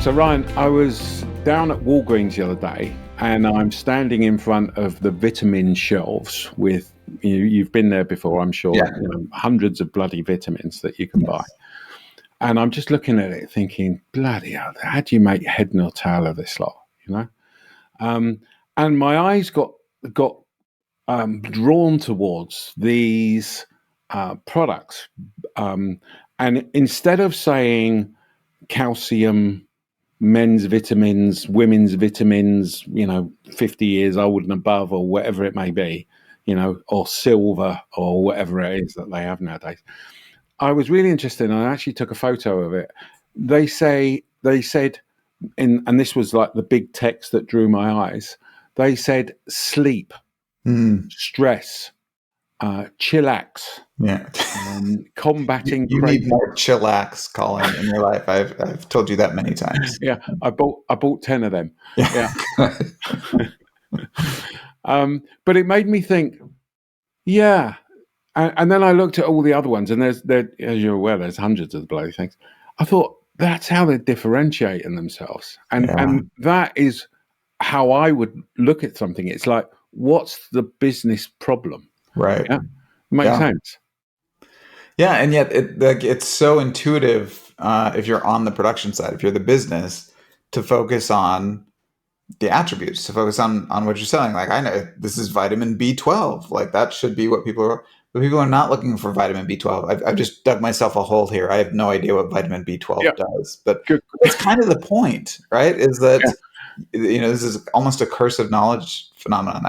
So Ryan, I was down at Walgreens the other day, and I'm standing in front of the vitamin shelves with you've been there before, I'm sure. Yeah. Hundreds of bloody vitamins that you can buy, and I'm just looking at it, thinking, bloody hell, how do you make head nor tail of this lot? And my eyes got drawn towards these products, and instead of saying calcium, men's vitamins, women's vitamins, 50 years old and above, or whatever it may be, or silver, or whatever it is that they have nowadays. I was really interested, and I actually took a photo of it. They said, and this was like the big text that drew my eyes. They said sleep, stress, chillax, combating. You need more chillax, Colin, in your life. I've told you that many times. Yeah, I bought 10 of them. Yeah. But it made me think. Yeah, and then I looked at all the other ones, and as you're aware, there's hundreds of the bloody things. I thought that's how they're differentiating themselves, and that is how I would look at something. It's like, what's the business problem? Right. Yeah, makes sense. Yeah, and yet it's so intuitive if you're on the production side, if you're the business, to focus on the attributes, to focus on what you're selling. Like, I know this is vitamin B12. Like, that should be what people are. But people are not looking for vitamin B12. I've just dug myself a hole here. I have no idea what vitamin B12 does, but it's kind of the point, right? Is that this is almost a curse of knowledge phenomenon.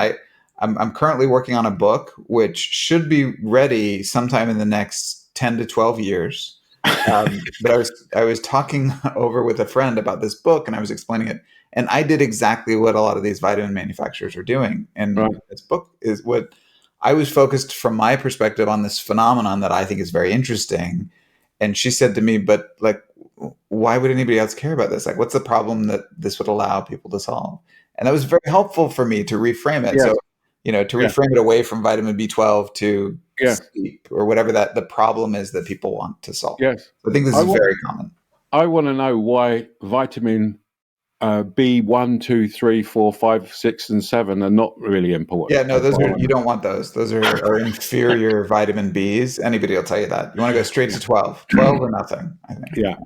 I'm currently working on a book which should be ready sometime in the next 10 to 12 years. But I was talking over with a friend about this book, and I was explaining it, and I did exactly what a lot of these vitamin manufacturers are doing. And this book is what I was focused from my perspective on this phenomenon that I think is very interesting. And she said to me, but like, why would anybody else care about this? Like, what's the problem that this would allow people to solve? And that was very helpful for me to reframe it. Yes. So, to reframe it away from vitamin B12 to sleep, or whatever that the problem is that people want to solve. Yes. I think this is very common. I want to know why vitamin B1, 2, 3, 4, 5, 6, and 7 are not really important. Yeah, no, you don't want those. Those are inferior vitamin Bs. Anybody will tell you that. You want to go straight to 12. 12 or nothing, I think. Yeah.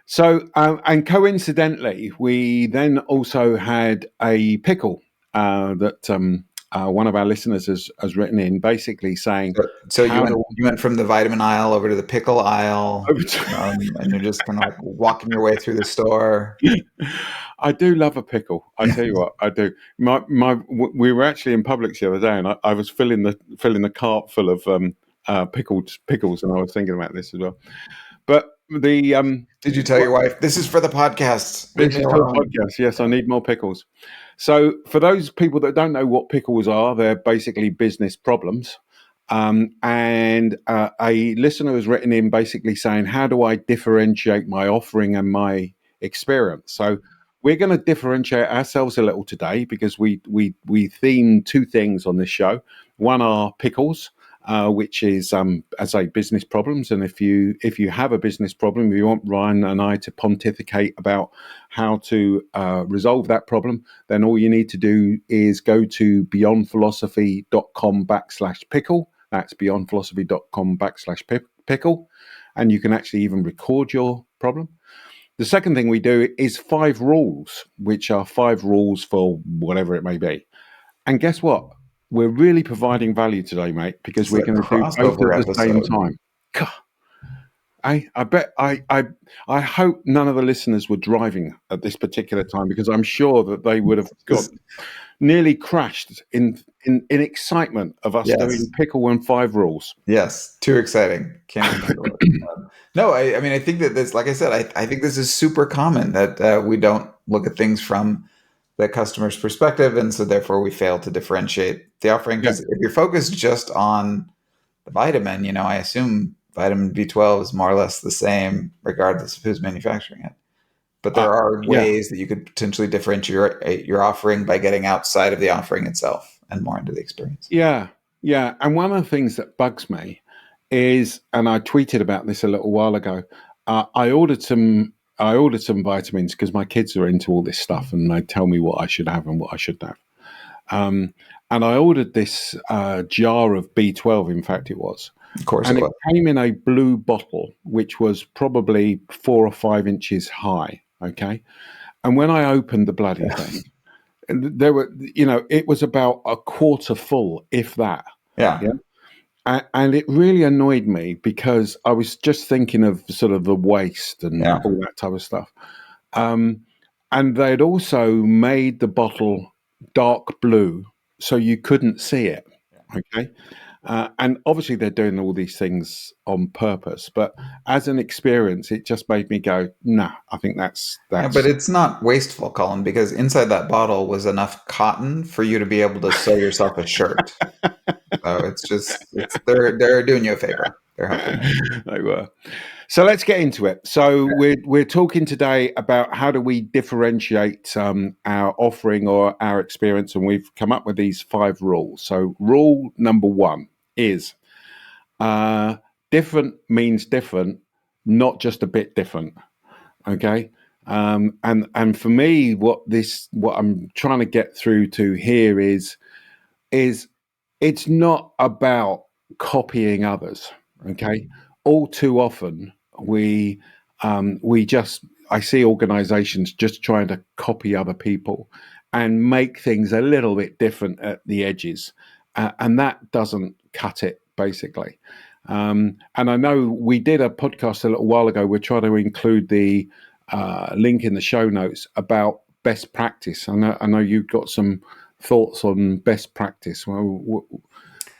So, and coincidentally, we then also had a pickle that one of our listeners has written in, basically saying. So you went from the vitamin aisle over to the pickle aisle, and you're just kind of like walking your way through the store. I do love a pickle. I tell you what, I do. We were actually in Publix the other day, and I was filling the cart full of pickles, and I was thinking about this as well. But did you tell your wife this is for the podcast? This is for the podcast. Yes, I need more pickles. So for those people that don't know what pickles are, they're basically business problems. And a listener has written in basically saying, how do I differentiate my offering and my experience? So we're going to differentiate ourselves a little today, because we theme two things on this show. One are pickles, which is, as I say, business problems. And if you have a business problem, if you want Ryan and I to pontificate about how to resolve that problem, then all you need to do is go to beyondphilosophy.com/pickle. That's beyondphilosophy.com/pickle. And you can actually even record your problem. The second thing we do is 5 rules, which are 5 rules for whatever it may be. And guess what? We're really providing value today, mate, because we're going to do both at the same time. God, I bet I hope none of the listeners were driving at this particular time, because I'm sure that they would have got nearly crashed in excitement of us doing pickle and 5 rules. Yes, too exciting. Can't remember. No, I mean, I think that this, like I said, I think this is super common, that we don't look at things from the customer's perspective, and so therefore we fail to differentiate the offering. Because if you're focused just on the vitamin, I assume vitamin B12 is more or less the same regardless of who's manufacturing it. But there are ways that you could potentially differentiate your offering by getting outside of the offering itself and more into the experience. Yeah. And one of the things that bugs me is, and I tweeted about this a little while ago, I ordered some I ordered some vitamins because my kids are into all this stuff and they tell me what I should have and what I shouldn't have. And I ordered this jar of B12, in fact it was. Of course And it it was. came in a blue bottle, which was probably 4 or 5 inches high. Okay. And when I opened the bloody thing, there were, it was about a quarter full, if that. Yeah. Yeah. And it really annoyed me because I was just thinking of sort of the waste and Yeah. all that type of stuff. Um, and they'd also made the bottle dark blue so you couldn't see it. Okay. And obviously they're doing all these things on purpose, but as an experience, it just made me go, nah, I think that's Yeah, but that's it's not wasteful, Colin, because inside that bottle was enough cotton for you to be able to sew yourself a shirt. So they're doing you a favor. They're helping you. they were. So let's get into it. So we're talking today about how do we differentiate our offering or our experience, and we've come up with these 5 rules. So rule number 1 is uh, different means different, not just a bit different. Okay. And for me, what I'm trying to get through to here is it's not about copying others. Okay. All too often we just I see organizations just trying to copy other people and make things a little bit different at the edges, and that doesn't cut it basically. And I know we did a podcast a little while ago. We're trying to include the link in the show notes about best practice. I know you've got some thoughts on best practice. Well,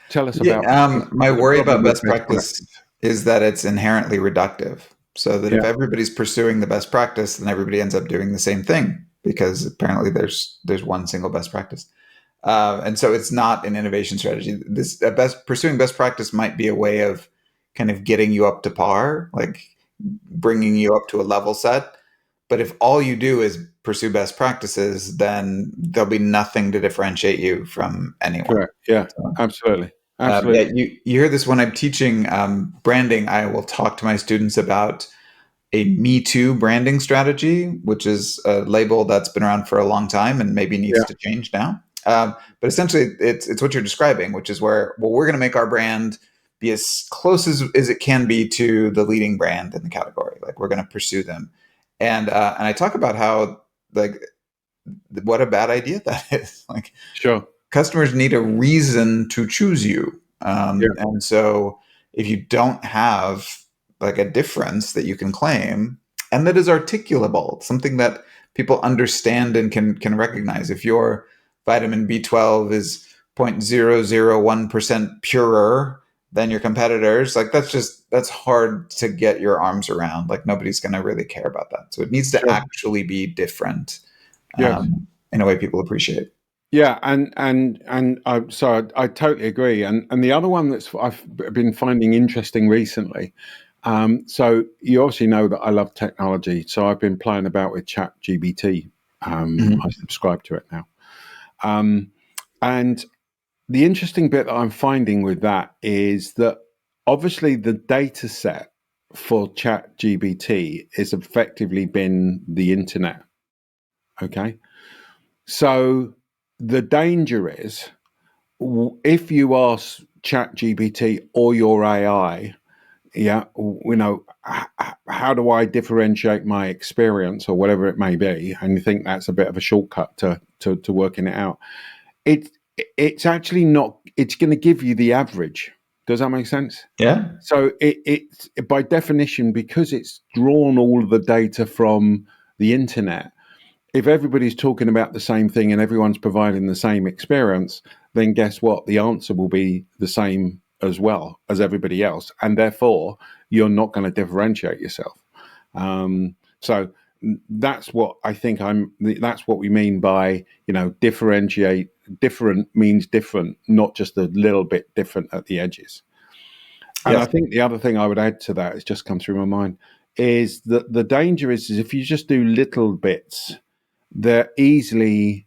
tell us Yeah, about my the worry problem about with best best practice practice. is that it's inherently reductive. So that if Yeah, everybody's pursuing the best practice, then everybody ends up doing the same thing because apparently there's one single best practice. And so it's not an innovation strategy. This pursuing best practice might be a way of kind of getting you up to par, like bringing you up to a level set. But if all you do is pursue best practices, then there'll be nothing to differentiate you from anyone. correct. Yeah, So, absolutely, yeah, absolutely. you hear this when I'm teaching branding. I will talk to my students about a Me Too branding strategy, which is a label that's been around for a long time and maybe needs Yeah, to change now. But essentially, it's what you're describing, which is where we're going to make our brand be as close as it can be to the leading brand in the category. Like we're going to pursue them, and I talk about how like what a bad idea that is. Like sure. customers need a reason to choose you. Yeah, And so if you don't have like a difference that you can claim and that is articulable, something that people understand and can recognize. If your vitamin B12 is 0.001% purer than your competitors, like that's hard to get your arms around. Like nobody's going to really care about that. So it needs to sure. actually be different Yes. in a way people appreciate. Yeah, and I totally agree. And the other one that's I've been finding interesting recently. So you obviously know that I love technology, so I've been playing about with Chat GBT. I Mhm. subscribe to it now. Um, and the interesting bit that I'm finding with that is that obviously the data set for Chat GBT has effectively been the internet. Okay. So the danger is if you ask Chat GPT or your AI, yeah, how do I differentiate my experience or whatever it may be, and you think that's a bit of a shortcut to working it out, it it's actually not. It's going to give you the average. Does that make sense? Yeah. So it's by definition because it's drawn all of the data from the internet. If everybody's talking about the same thing and everyone's providing the same experience, then guess what? The answer will be the same as well as everybody else, and therefore you're not going to differentiate yourself. So that's what I think I'm. That's what we mean by differentiate. Different means different, not just a little bit different at the edges. And I Yes. think the other thing I would add to that has just come through my mind is that the danger is if you just do little bits, they're easily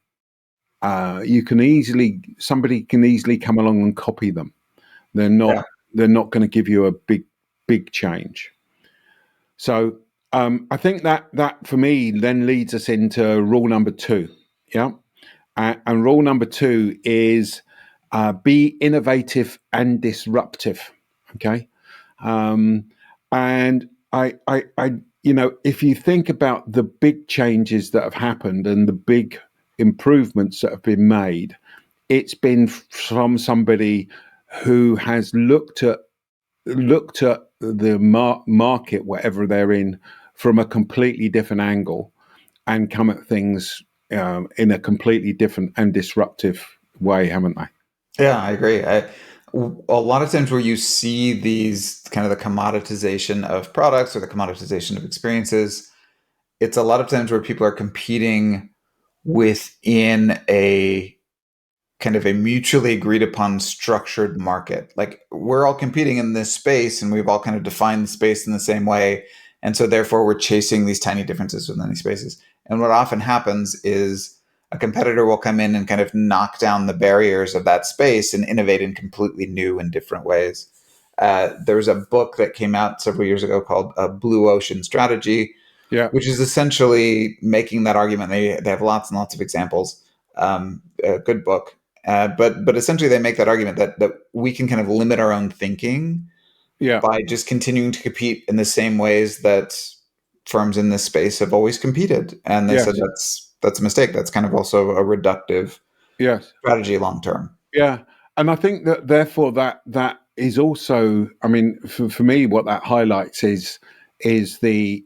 you can easily somebody can easily come along and copy them. They're Yeah. not they're not going to give you a big change. So I think that for me then leads us into rule number two. Yeah, and rule number two is be innovative and disruptive. Okay, um, and if you think about the big changes that have happened and the big improvements that have been made, it's been from somebody who has looked at the market, whatever they're in, from a completely different angle and come at things in a completely different and disruptive way, haven't they? Yeah, I agree. A lot of times where you see these kind of the commoditization of products or the commoditization of experiences, it's a lot of times where people are competing within a kind of a mutually agreed upon structured market. Like we're all competing in this space and we've all kind of defined the space in the same way. And so therefore we're chasing these tiny differences within these spaces. And what often happens is a competitor will come in and kind of knock down the barriers of that space and innovate in completely new and different ways. There was a book that came out several years ago called Blue Ocean Strategy, Yeah, which is essentially making that argument. They have lots and lots of examples. A good book, but essentially they make that argument that we can kind of limit our own thinking yeah, by just continuing to compete in the same ways that firms in this space have always competed. And they said yes, that's a mistake. That's kind of also a reductive yes, strategy long term. yeah. And I think that therefore that is also, I mean, for me, what that highlights is the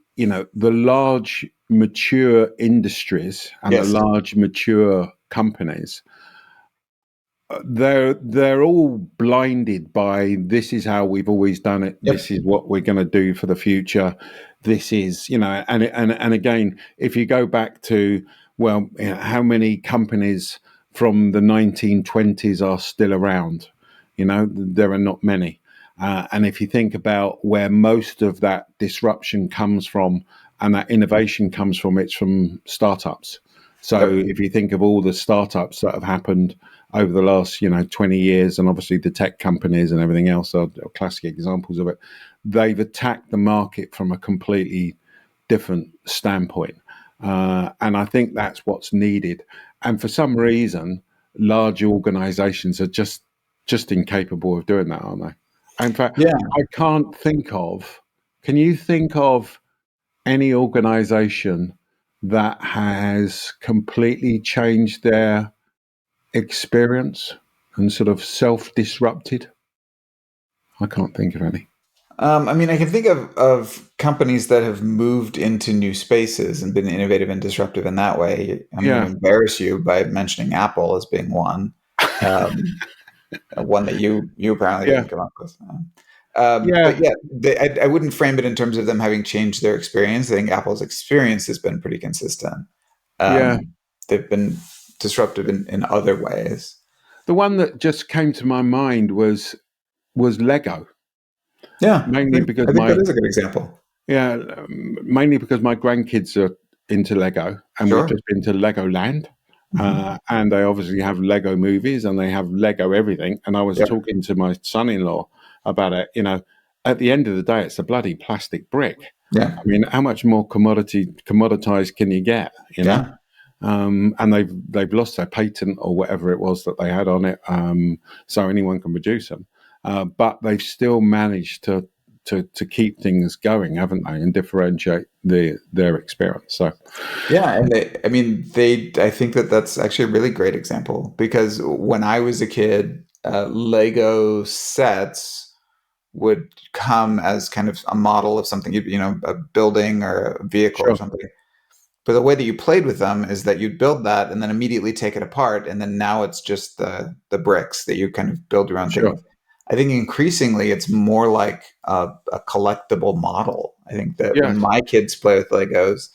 large mature industries and the Yes. large mature companies. They're all blinded by this is how we've always done it. This Yep. is what we're going to do for the future. This is, and again, if you go back to, well, how many companies from the 1920s are still around? There are not many. And if you think about where most of that disruption comes from and that innovation comes from, it's from startups. So Yep. if you think of all the startups that have happened over the last 20 years, and obviously the tech companies and everything else are classic examples of it, they've attacked the market from a completely different standpoint. And I think that's what's needed. And for some reason, large organizations are just incapable of doing that, aren't they? In fact, Yeah. I can't think of, can you think of any organization that has completely changed their experience and sort of self-disrupted? I can't think of any. I mean, I can think of companies that have moved into new spaces and been innovative and disruptive in that way. I'm going to Yeah, embarrass you by mentioning Apple as being one, um, one that you apparently yeah, didn't come up with. But yeah, yeah, I wouldn't frame it in terms of them having changed their experience. I think Apple's experience has been pretty consistent. yeah. They've been disruptive in other ways. The one that just came to my mind was Lego, Yeah, mainly because I think that my is a good example. yeah, mainly because my grandkids are into Lego, and we've Sure. just been to Legoland, Hmm. and they obviously have Lego movies and they have Lego everything. And I was Yep. talking to my son-in-law about it. At the end of the day, it's a bloody plastic brick. Yeah. I mean, how much more commoditized can you get? Yeah. And they've lost their patent or whatever it was that they had on it, so anyone can produce them. But they've still managed to keep things going, haven't they, and differentiate their experience. So Yeah, and I mean, I think that that's actually a really great example because when I was a kid, Lego sets would come as kind of a model of something, a building or a vehicle or sure, something. But the way that you played with them is that you'd build that and then immediately take it apart, and then now it's just the bricks that you kind of build your own thing sure, with. I think increasingly it's more like a collectible model. I think that when yes, my kids play with Legos,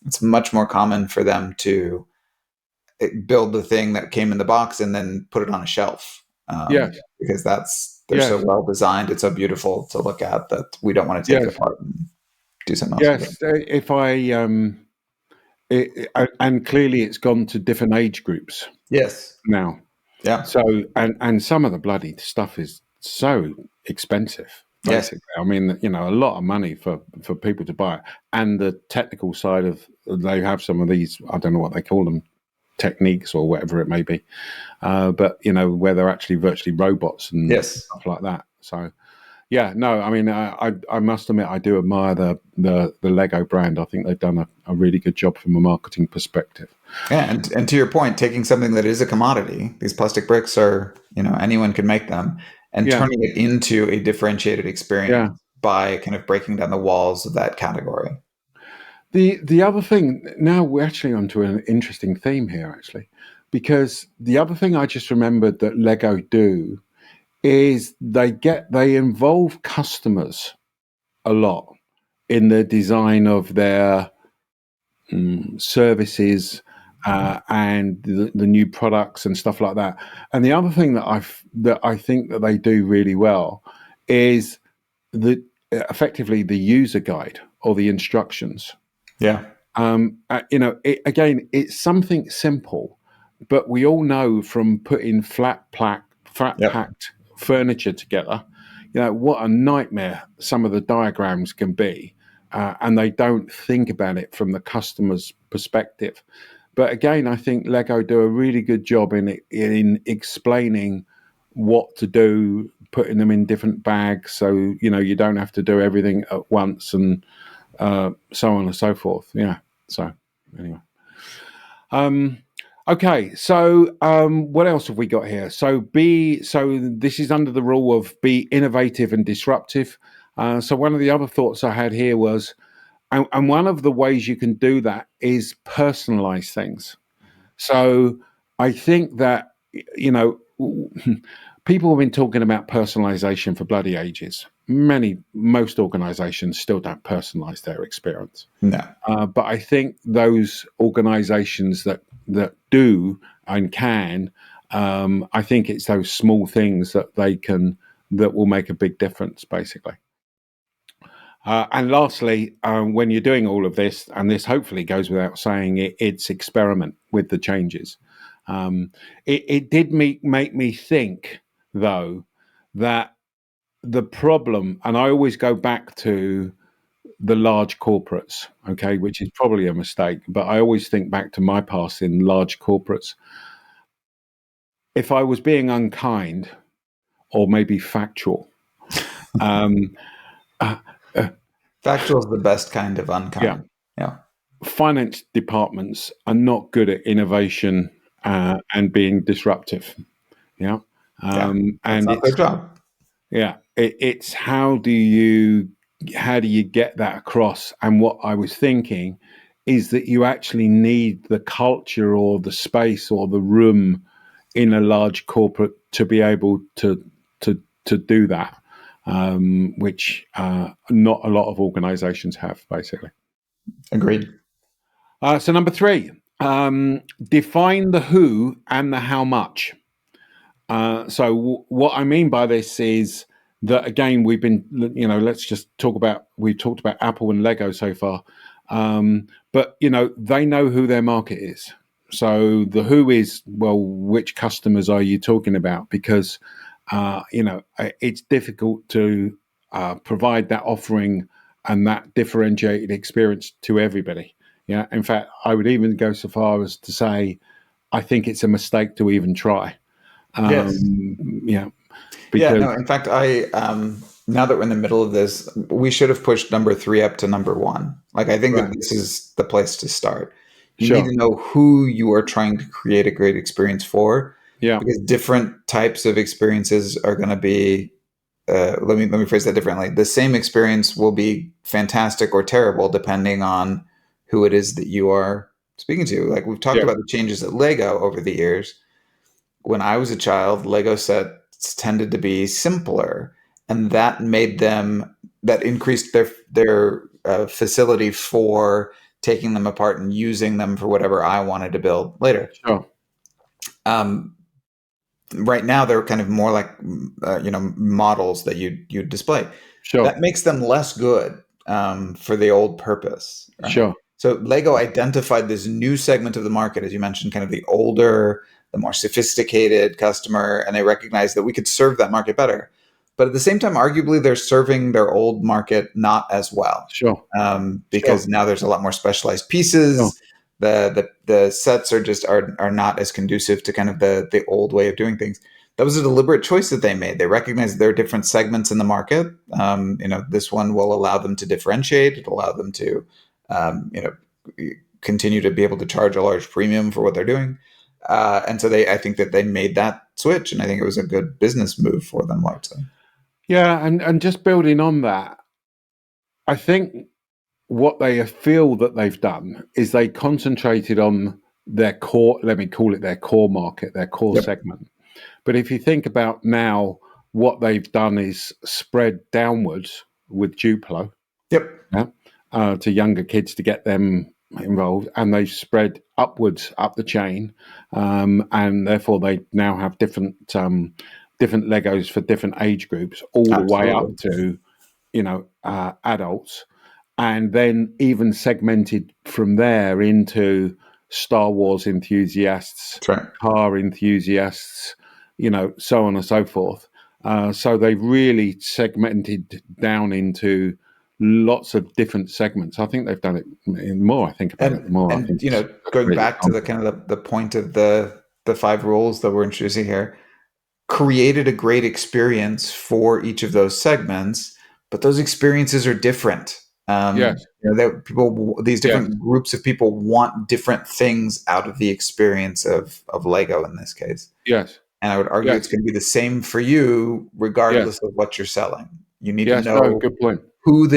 it's much more common for them to build the thing that came in the box and then put it on a shelf, yes, because they're so yes, well designed. It's so beautiful to look at that we don't want to take it yes, apart and do something else with it. yes. If I and clearly it's gone to different age groups Yes. now. Yeah. So and some of the bloody stuff is so expensive. Yes. basically. I mean, a lot of money for people to buy it, and the technical side of they have some of these. I don't know what they call them, techniques or whatever it may be, but where they're actually virtually robots and Yes. stuff like that. So yeah, no, I mean, I must admit I do admire the Lego brand. I think they've done a really good job from a marketing perspective. Yeah, and to your point, taking something that is a commodity, these plastic bricks are, anyone can make them, and Yeah, turning it into a differentiated experience yeah. by kind of breaking down the walls of that category. The other thing, now we're actually onto an interesting theme here, actually, because the other thing I just remembered that Lego do is they involve customers a lot in the design of their services and the new products and stuff like that. And the other thing that I think that they do really well is the effectively the user guide or the instructions. Yeah. It's something simple, but we all know from putting flat Yep. packed furniture together, what a nightmare some of the diagrams can be, and they don't think about it from the customer's perspective. But again, I think Lego do a really good job in explaining what to do, putting them in different bags, so you don't have to do everything at once, and so on and so forth. Yeah. So anyway. Okay. So what else have we got here? So this is under the rule of be innovative and disruptive. So one of the other thoughts I had here was, and one of the ways you can do that is personalize things. So I think that people have been talking about personalization for bloody ages. Most organizations still don't personalize their experience. No. But I think those organizations that do and can, I think it's those small things that will make a big difference, basically. And lastly, when you're doing all of this, and this hopefully goes without saying, it's experiment with the changes. It did make me think, though, that the problem, and I always go back to the large corporates, okay, which is probably a mistake, but I always think back to my past in large corporates. If I was being unkind or maybe factual, um, uh, Factual is the best kind of yeah, unkind. Yeah. finance departments are not good at innovation and being disruptive. Yeah, Yeah. That's and not their job. it's how do you get that across? And what I was thinking is that you actually need the culture or the space or the room in a large corporate to be able to do that, which not a lot of organizations have, basically. Agreed. So number 3, define the who and the how much. So what I mean by this is that, again, let's just we've talked about Apple and Lego so far, but they know who their market is. So the who is, well, which customers are you talking about? Because it's difficult to provide that offering and that differentiated experience to everybody. Yeah, in fact, I would even go so far as to say I think it's a mistake to even try. Yes. Yeah, Yeah. because No. In fact, I now that we're in the middle of this, we should have pushed number 3 up to number 1. Like, I think that right, this is the place to start. You need sure, to know who you are trying to create a great experience for, yeah, because different types of experiences are going to be. Let me phrase that differently. The same experience will be fantastic or terrible depending on who it is that you are speaking to. Like, we've talked yeah, about the changes at Lego over the years. When I was a child, Lego sets tended to be simpler, and that increased their facility for taking them apart and using them for whatever I wanted to build later. sure, Um, right now, they're kind of more like models that you display. sure, That makes them less good for the old purpose, right? sure, So Lego identified this new segment of the market, as you mentioned, kind of the older, the more sophisticated customer, and they recognized that we could serve that market better. but at the same time, arguably they're serving their old market not as well, Sure. because Sure. now there's a lot more specialized Sure. pieces. The sets are not as conducive to kind of the old way of doing things. That was a deliberate choice that they made. They recognize there are different segments in the market. This one will allow them to differentiate. It'll allow them to, continue to be able to charge a large premium for what they're doing. And so I think that they made that switch, and I think it was a good business move for them largely. Yeah, and just building on that, I think what they feel that they've done is they concentrated on their core, let me call it their core market, their core Yep. segment. But if you think about now, what they've done is spread downwards with Duplo, Yep. yeah, to younger kids to get them involved, and they've spread upwards up the chain, and therefore they now have different Legos for different age groups, all the way up Absolutely. to adults, and then even segmented from there into Star Wars enthusiasts, That's right. car enthusiasts, so on and so forth. So they've really segmented down into lots of different segments. I think they've done it more. I think about it, the more I And think it's a going great back to the example. kind of the point of the five rules that we're introducing here, created a great experience for each of those segments, but those experiences are different. Yes, These yes, different groups of people want different things out of the experience of Lego in this case. yes, And I would argue yes, it's going to be the same for you, yes, regardless of what you're selling. You need to yes. No, know good point. who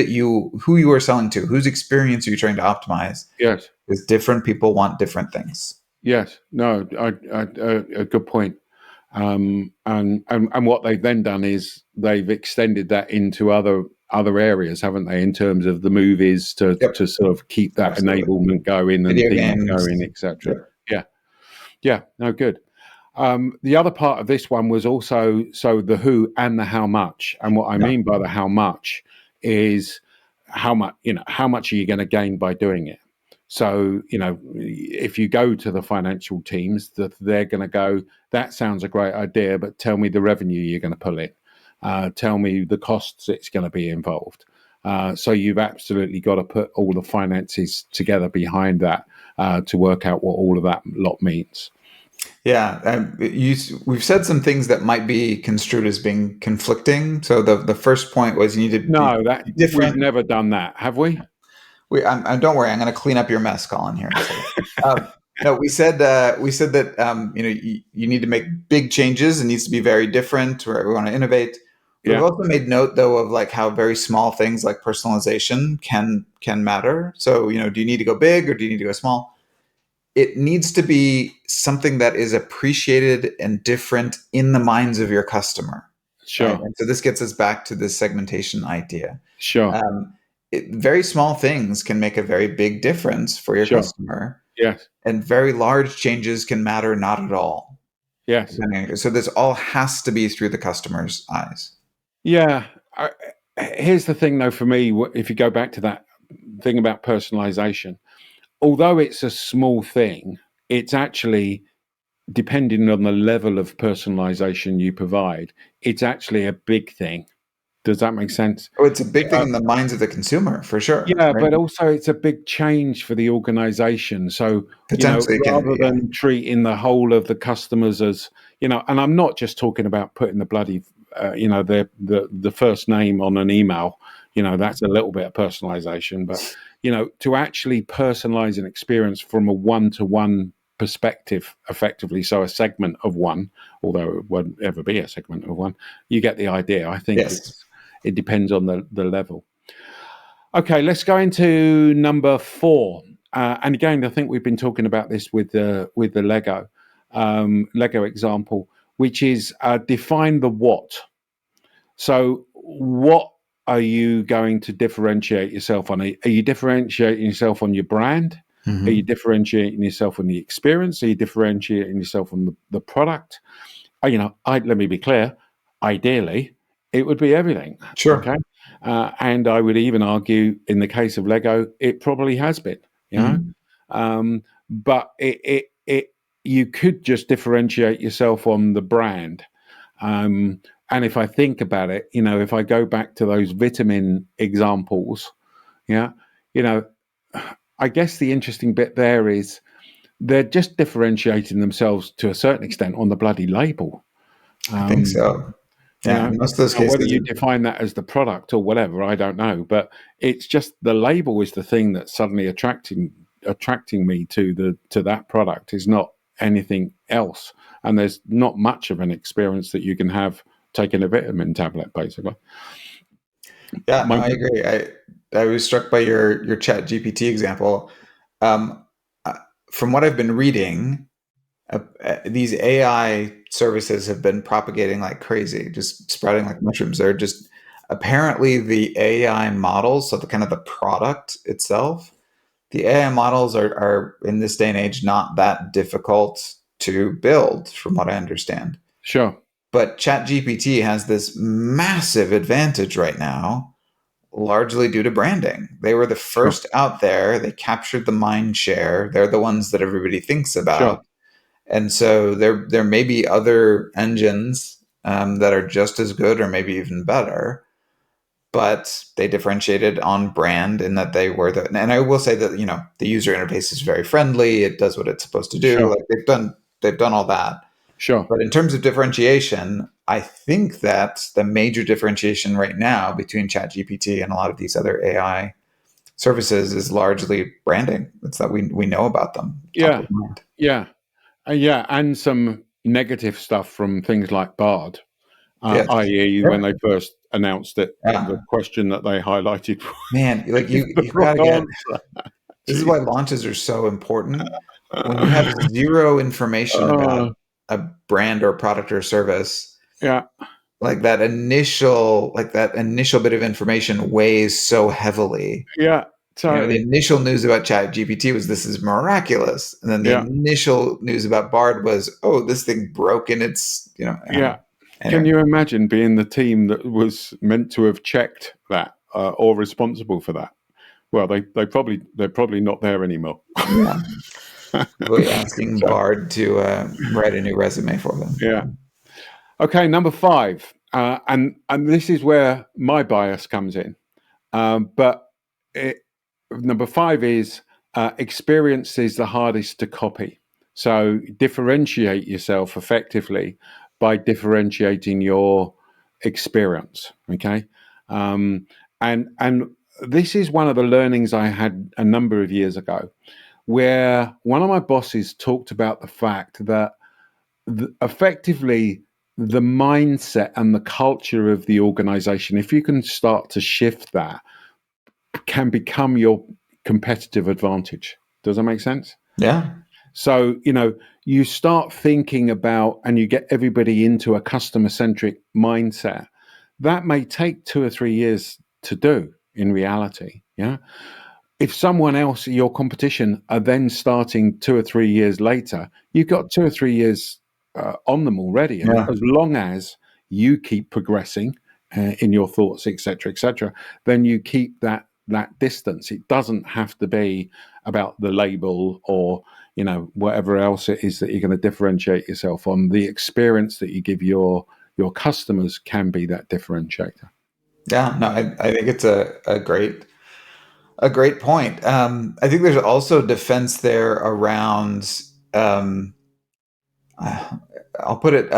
you are selling to, whose experience are you trying to optimize, Yes, because different people want different things. yes. No, a good point. And what they've then done is they've extended that into other areas, haven't they? In terms of the movies Yep, to sort of keep that absolutely. enablement going and Video things going, games. etc. Yep. Yeah, yeah. No, good. The other part of this one was also so the who and the how much, and what I Yeah. mean by the how much is how much are you going to gain by doing it. So if you go to the financial teams, that they're going to go, that sounds a great idea, but tell me the revenue you're going to pull in, tell me the costs it's going to be involved. So you've absolutely got to put all the finances together behind that to work out what all of that lot means. Yeah, we've said some things that might be construed as being conflicting. So the first point was you need to be No, that we've different. never done that, have we? Don't worry, I'm going to clean up your mess, Colin, here in a second. No, we said that you need to make big changes. It needs to be very different. Or we want to innovate. We've Yeah, also made note, though, of like how very small things like personalization can matter. So do you need to go big or do you need to go small? It needs to be something that is appreciated and different in the minds of your customer, right? sure, And so this gets us back to this segmentation idea. sure, Um, Very small things can make a very big difference for your sure. customer, Yes, and very large changes can matter not at all. yes. So this all has to be through the customer's eyes. Yeah. Here's the thing, though, for me, if you go back to that thing about personalization, although it's a small thing, it's actually, depending on the level of personalization you provide, it's actually a big thing. Does that make sense? Oh, it's a big thing Uh, in the minds of the consumer for sure, yeah, right? but also it's a big change for the organization. So, Potentially, it can rather be. Yeah. than treating the whole of the customers as, and I'm not just talking about putting the bloody, the first name on an email, that's a little bit of personalization, but, to actually personalize an experience from a one-to-one perspective effectively, so a segment of one, although it won't ever be a segment of one, you get the idea. I think Yes. it depends on the level. Okay, let's go into number 4. And again, I think we've been talking about this with the Lego example, which is define the what. So, what are you going to differentiate yourself on? Are you differentiating yourself on your brand? Are you Hmm. differentiating yourself on the experience? Are you differentiating yourself on the product? Let me be clear. Ideally, it would be everything. Okay, Sure. and I would even argue, in the case of Lego, it probably has been. You know, Hmm. but you could just differentiate yourself on the brand, um, And if I think about it, if I go back to those vitamin examples, yeah, you know, I guess the interesting bit there is they're just differentiating themselves to a certain extent on the bloody label. I think Um, so. you Yeah, know, in most of those now whether cases. you define that as the product or whatever, I don't know. But it's just the label is the thing that's suddenly attracting me to that product. Is not anything else, and there's not much of an experience that you can have taking a vitamin tablet, basically. Yeah, no, My, I agree. I was struck by your Chat GPT example. Um, uh, from what I've been reading, these AI services have been propagating like crazy, just spreading like mushrooms. They're just apparently the AI models, so the kind of the product itself, the AI models are in this day and age not that difficult to build, from what I understand. sure, But ChatGPT has this massive advantage right now, largely due to branding. They were the sure, first out there. They captured the mind share. They're the ones that everybody thinks sure, about. And so there may be other engines that are just as good or maybe even better, but they differentiated on brand in that they were the. And I will say that the user interface is very friendly. It does what it's supposed to do. sure, Like they've done all that. sure. But in terms of differentiation, I think that the major differentiation right now between ChatGPT and a lot of these other AI services is largely branding. It's that we know about them top Yeah, of mind. yeah, yeah, and some negative stuff from things like Bard, Yes. i.e., when Yep. they first announced it, the Yeah. question that they highlighted Man, like is the you've got to wrong get. answer. This is why Jesus. launches are so important. When you have zero information about Uh, a brand or product or service, yeah, like that initial bit of information weighs so heavily. yeah, The totally. initial news about ChatGPT was this is miraculous, and then the Yeah, initial news about Bard was, oh, this thing broke in its, I don't yeah. know. Can Anyway, you imagine being the team that was meant to have checked that or responsible for that? Well, they're probably not there anymore. yeah, really asking So, Bard to write a new resume for them. yeah. Okay, number five, and this is where my bias comes in. But number five is experience is the hardest to copy. So differentiate yourself effectively by differentiating your experience. Okay, um, and this is one of the learnings I had a number of years ago, where one of my bosses talked about the fact that effectively the mindset and the culture of the organization, if you can start to shift that, can become your competitive advantage. Does that make sense? Yeah, So, you start thinking about and you get everybody into a customer centric mindset. That may take 2 or 3 years to do in reality. Yeah. If someone else, your competition, are then starting 2 or 3 years later, you've got 2 or 3 years on them already. And yeah, as long as you keep progressing in your thoughts, etc., then you keep that distance. It doesn't have to be about the label or whatever else it is that you're going to differentiate yourself on. The experience that you give your customers can be that differentiator. yeah. No, I think it's a great point. I think there's also defense there around. Uh, I'll put it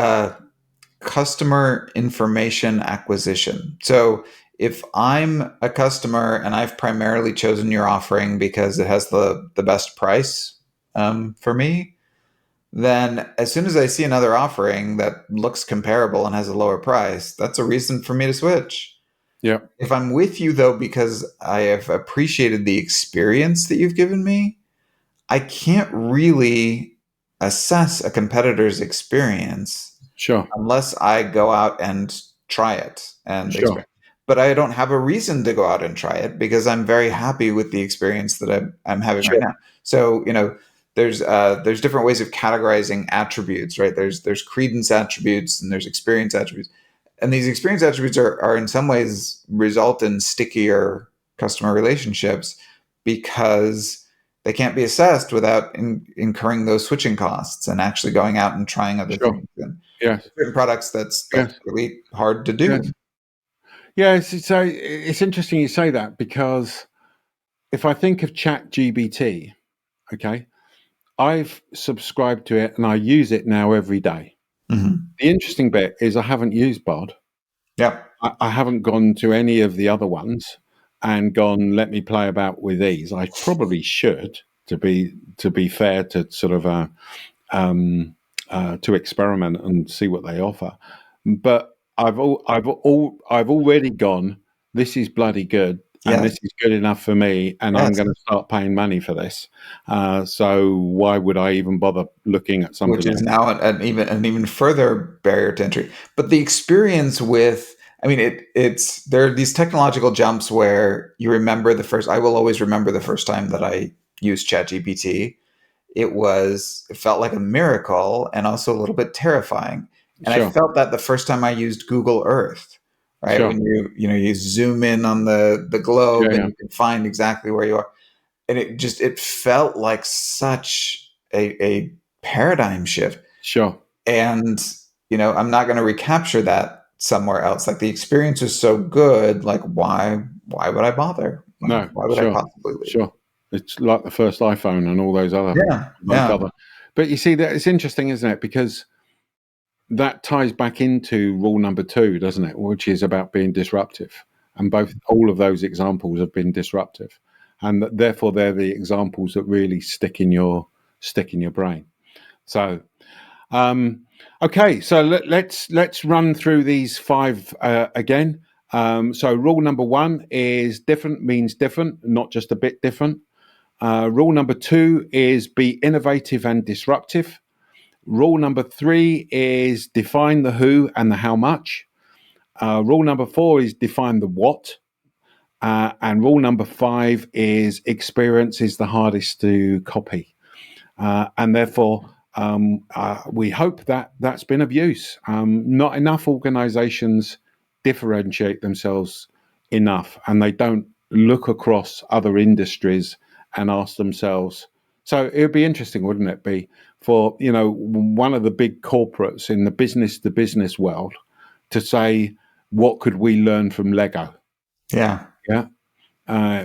customer information acquisition. So if I'm a customer and I've primarily chosen your offering because it has the best price for me, then as soon as I see another offering that looks comparable and has a lower price, that's a reason for me to switch. Yeah, If I'm with you though because I have appreciated the experience that you've given me, I can't really assess a competitor's experience sure, unless I go out and try it and sure, experience. But I don't have a reason to go out and try it because I'm very happy with the experience that I'm having right sure, now. So there's different ways of categorizing attributes, right? There's credence attributes and there's experience attributes, and these experience attributes are in some ways result in stickier customer relationships because they can't be assessed without incurring those switching costs and actually going out and trying other sure. things. Yes. Certain products that's Yes. really hard to do. Yes. Yes. It's interesting you say that, because if I think of Chat GBT, okay, I've subscribed to it and I use it now every day. Hmm. The interesting bit is I haven't used Bod. Yep. I haven't gone to any of the other ones and gone, let me play about with these. I probably should, to be fair, to sort of to experiment and see what they offer. But I've already gone, this is bloody good, and Yes. this is good enough for me, and I'm Yes. going to start paying money for this. So why would I even bother looking at Which something is else? now an even further barrier to entry. But the experience with, I mean, it's there are these technological jumps where you remember the first. I will always remember the first time that I used ChatGPT. It felt like a miracle and also a little bit terrifying. And I Sure, felt that the first time I used Google Earth, right? sure, When you zoom in on the yeah, globe and yeah, you can find exactly where you are, and it felt like such a paradigm shift. sure. And I'm not going to recapture that somewhere else. Like the experience was so good, like why would I bother? No, Why would I sure, possibly leave? sure. It's like the first iPhone and all those other, Yeah, like yeah, other. But you see, that it's interesting, isn't it? Because that ties back into rule number two, doesn't it? Which is about being disruptive. And all of those examples have been disruptive, and therefore they're the examples that really stick in your brain. So, um, okay, so let's run through these five again. So, rule number one is different means different, not just a bit different. Rule number two is be innovative and disruptive. Rule number three is define the who and the how much. Rule number four is define the what. And rule number five is experience is the hardest to copy. And therefore, we hope that that's been of use. Not enough organizations differentiate themselves enough, and they don't look across other industries and ask themselves. So it would be interesting, wouldn't it be, for one of the big corporates in the business to business world to say, what could we learn from Lego? yeah, Yeah,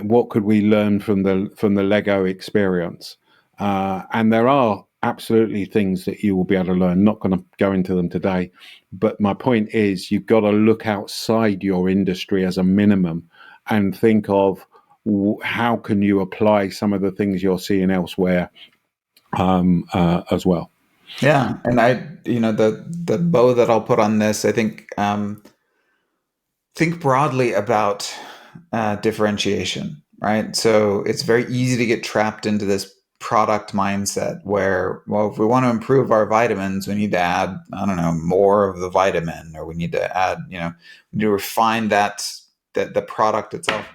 what could we learn from the Lego experience? And there are absolutely things that you will be able to learn. Not going to go into them today, but my point is you've got to look outside your industry as a minimum and think of how can you apply some of the things you're seeing elsewhere as well. yeah. And the bow that I'll put on this, I think broadly about differentiation, right? So it's very easy to get trapped into this product mindset where, well, if we want to improve our vitamins, we need to add, I don't know, more of the vitamin, or we need to add, we need to refine that the product itself.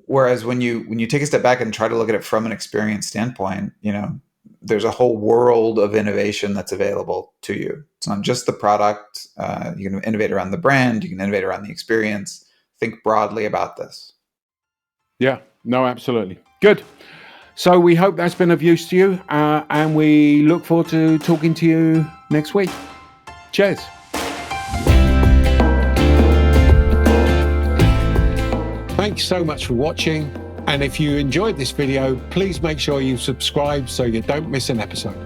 Whereas when you take a step back and try to look at it from an experience standpoint, there's a whole world of innovation that's available to you. It's not just the product. You can innovate around the brand. You can innovate around the experience. Think broadly about this. Yeah, no, absolutely. Good. So we hope that's been of use to you, and we look forward to talking to you next week. Cheers. Thanks so much for watching. And if you enjoyed this video, please make sure you subscribe so you don't miss an episode.